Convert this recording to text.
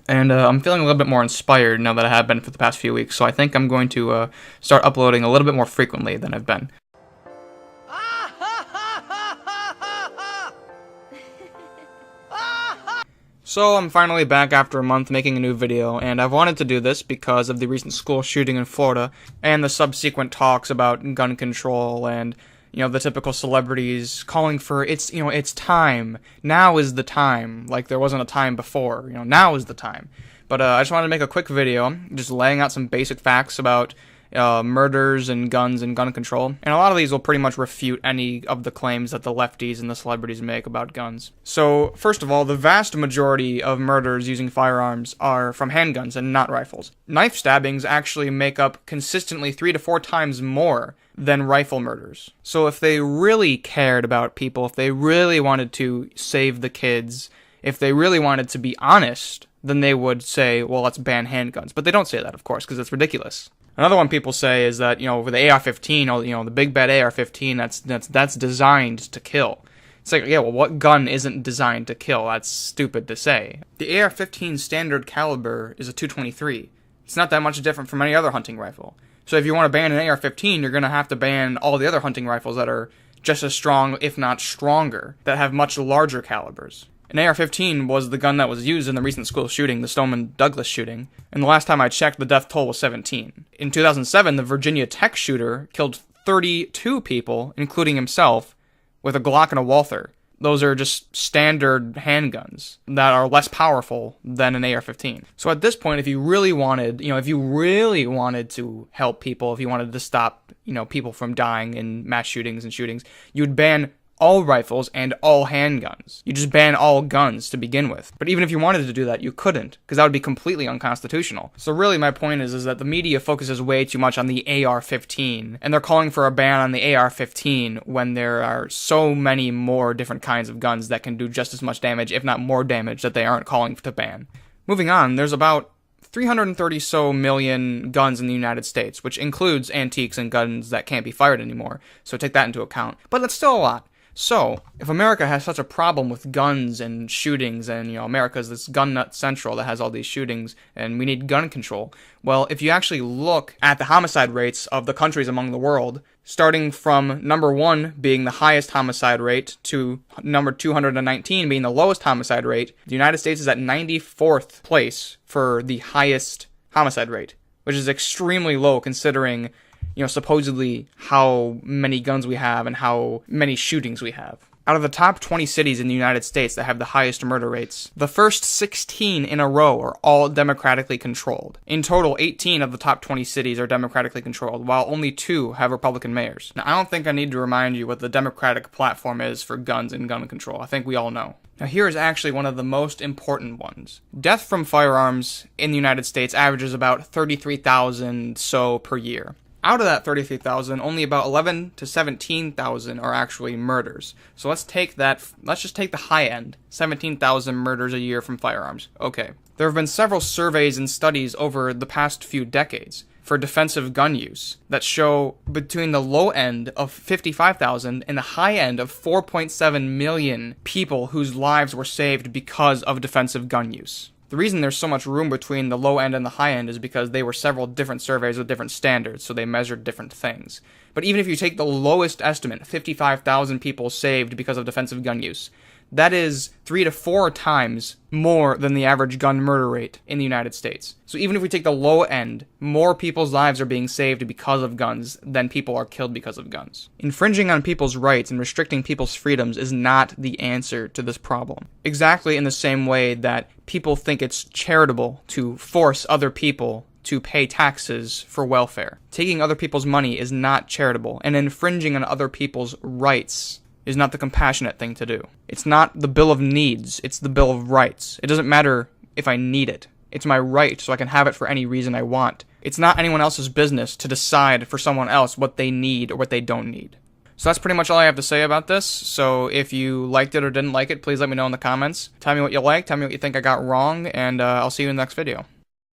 and I'm feeling a little bit more inspired now that I have been for the past few weeks, so I think I'm going to start uploading a little bit more frequently than I've been. So I'm finally back after a month making a new video, and I've wanted to do this because of the recent school shooting in Florida and the subsequent talks about gun control and, the typical celebrities calling for it's time. Now is the time, like there wasn't a time before. Now is the time. But I just wanted to make a quick video, just laying out some basic facts about murders and guns and gun control, and a lot of these will pretty much refute any of the claims that the lefties and the celebrities make about guns. So, first of all, the vast majority of murders using firearms are from handguns and not rifles. Knife stabbings actually make up consistently 3 to 4 times more than rifle murders. So if they really cared about people, if they really wanted to save the kids, if they really wanted to be honest, then they would say, well, let's ban handguns. But they don't say that, of course, because it's ridiculous. Another one people say is that, with the AR-15, the big bad AR-15, that's designed to kill. It's like, yeah, well, what gun isn't designed to kill? That's stupid to say. The AR-15 standard caliber is a .223. It's not that much different from any other hunting rifle. So if you want to ban an AR-15, you're going to have to ban all the other hunting rifles that are just as strong, if not stronger, that have much larger calibers. An AR-15 was the gun that was used in the recent school shooting, the Stoneman Douglas shooting, and the last time I checked, the death toll was 17. In 2007, the Virginia Tech shooter killed 32 people, including himself, with a Glock and a Walther. Those are just standard handguns that are less powerful than an AR-15. So at this point, if you really wanted, to help people, if you wanted to stop, people from dying in mass shootings, you'd ban all rifles and all handguns. You just ban all guns to begin with. But even if you wanted to do that, you couldn't, because that would be completely unconstitutional. So really my point is that the media focuses way too much on the AR-15, and they're calling for a ban on the AR-15 when there are so many more different kinds of guns that can do just as much damage, if not more damage, that they aren't calling to ban. Moving on, there's about 330 million guns in the United States, which includes antiques and guns that can't be fired anymore, so take that into account. But that's still a lot. So, if America has such a problem with guns and shootings, and, America's this gun nut central that has all these shootings, and we need gun control, well, if you actually look at the homicide rates of the countries among the world, starting from number 1 being the highest homicide rate to number 219 being the lowest homicide rate, the United States is at 94th place for the highest homicide rate, which is extremely low considering supposedly how many guns we have and how many shootings we have. Out of the top 20 cities in the United States that have the highest murder rates, the first 16 in a row are all democratically controlled. In total, 18 of the top 20 cities are democratically controlled, while only 2 have Republican mayors. Now, I don't think I need to remind you what the Democratic platform is for guns and gun control. I think we all know. Now, here is actually one of the most important ones. Death from firearms in the United States averages about 33,000 per year. Out of that 33,000, only about 11 to 17,000 are actually murders. So let's just take the high end, 17,000 murders a year from firearms. Okay. There have been several surveys and studies over the past few decades for defensive gun use that show between the low end of 55,000 and the high end of 4.7 million people whose lives were saved because of defensive gun use. The reason there's so much room between the low end and the high end is because they were several different surveys with different standards, so they measured different things. But even if you take the lowest estimate, 55,000 people saved because of defensive gun use, that is 3 to 4 times more than the average gun murder rate in the United States. So even if we take the low end, more people's lives are being saved because of guns than people are killed because of guns. Infringing on people's rights and restricting people's freedoms is not the answer to this problem. Exactly in the same way that people think it's charitable to force other people to pay taxes for welfare. Taking other people's money is not charitable, and infringing on other people's rights is not the compassionate thing to do. It's not the Bill of Needs, it's the Bill of Rights. It doesn't matter if I need it. It's my right, so I can have it for any reason I want. It's not anyone else's business to decide for someone else what they need or what they don't need. So that's pretty much all I have to say about this. So if you liked it or didn't like it, please let me know in the comments. Tell me what you liked, tell me what you think I got wrong, and I'll see you in the next video.